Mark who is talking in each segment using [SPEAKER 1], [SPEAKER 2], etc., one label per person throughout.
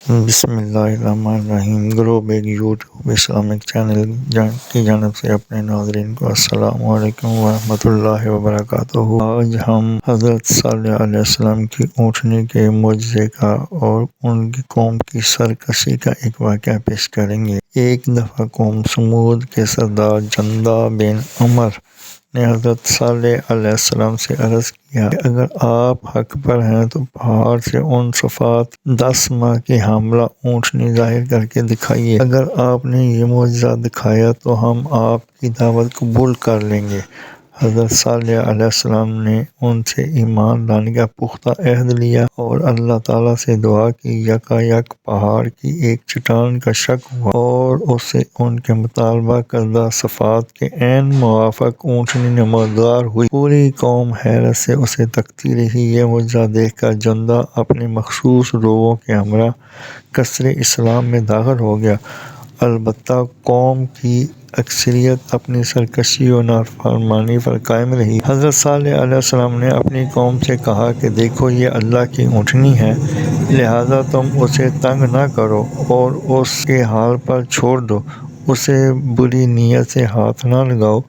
[SPEAKER 1] بسم اللہ الرحمن الرحیم۔ گروب ایک یوٹیوب اسلامک چینل کی جانب سے اپنے ناظرین کو السلام علیکم ورحمۃ اللہ وبرکاتہ۔ آج ہم حضرت صالح علیہ السلام کی اونٹنی کے معجزے کا اور ان کی قوم کی سرکشی کا ایک واقعہ پیش کریں گے۔ ایک دفعہ قوم سمود کے سردار جندہ بن عمر نے حضرت صالح علیہ السلام سے عرض کیا کہ اگر آپ حق پر ہیں تو پہاڑ سے ان صفات 10 ماہ کی حاملہ اونٹنی ظاہر کر کے دکھائیے۔ اگر آپ نے یہ معجزہ دکھایا تو ہم آپ کی دعوت قبول کر لیں گے۔ حضرت صالح علیہ السلام نے ان سے ایمان لانے کا پختہ عہد لیا اور اللہ تعالیٰ سے دعا کی۔ یکایک پہاڑ کی ایک چٹان کا شق ہوا اور اسے ان کے مطالبہ کردہ صفات کے عین موافق اونٹنی نمودار ہوئی۔ پوری قوم حیرت سے اسے تکتی رہی۔ یہ معجزہ دیکھ کر جندہ اپنے مخصوص لوگوں کے ہمراہ قصر اسلام میں داخل ہو گیا، البتہ قوم کی اکثریت اپنی سرکشی و نافرمانی پر قائم رہی۔ حضرت صالح علیہ السلام نے اپنی قوم سے کہا کہ دیکھو، یہ اللہ کی اونٹنی ہے، لہٰذا تم اسے تنگ نہ کرو اور اس کے حال پر چھوڑ دو۔ اسے بری نیت سے ہاتھ نہ لگاؤ،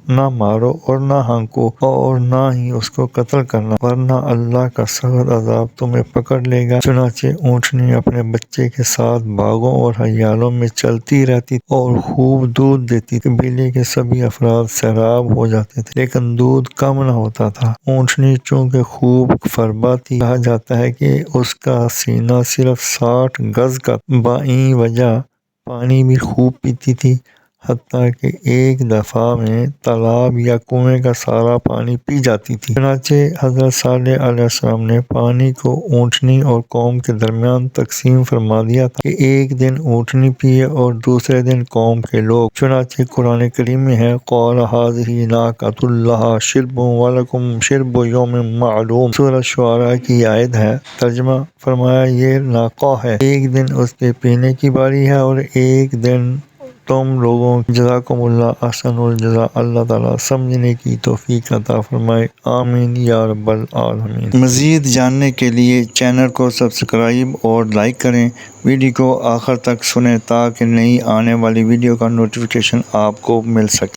[SPEAKER 1] نہ مارو اور نہ ہانکو اور نہ ہی اس کو قتل کرنا، ورنہ اللہ کا سخت عذاب تمہیں پکڑ لے گا۔ چنانچہ اونٹنی اپنے بچے کے ساتھ باغوں اور حیالوں میں چلتی رہتی اور خوب دودھ دیتی تھی۔ قبیلے کے سبھی افراد سیراب ہو جاتے تھے، لیکن دودھ کم نہ ہوتا تھا۔ اونٹنی چونکہ خوب فربا تھی، کہا جاتا ہے کہ اس کا سینہ صرف 60 گز کا تھا۔ بائیں وجہ پانی بھی خوب پیتی تھی، حتیٰ کہ ایک دفعہ میں تالاب یا کنویں کا سارا پانی پی جاتی تھی۔ چنانچہ حضرت صالح علیہ السلام نے پانی کو اونٹنی اور قوم کے درمیان تقسیم فرما دیا تھا کہ ایک دن اونٹنی پیے اور دوسرے دن قوم کے لوگ۔ چنانچہ قرآن کریم میں ہے، قَالَ هَٰذِهِ نَاقَةٌ لَهَا شِرْبٌ وَلَكُمْ شِرْبُ يَوْمٍ مَّعْلُومٍ۔ سورۃ شعراء کی آیت ہے۔ ترجمہ فرمایا، یہ ناقہ ہے، ایک دن اس کے پینے کی باری ہے اور ایک دن تم لوگوں کی۔ جزاکم اللہ احسن الجزا۔ اللہ تعالیٰ سمجھنے کی توفیق عطا فرمائے، آمین یا رب العالمین۔ مزید جاننے کے لیے چینل کو سبسکرائب اور لائک کریں، ویڈیو کو آخر تک سنیں تاکہ نئی آنے والی ویڈیو کا نوٹیفیکیشن آپ کو مل سکے۔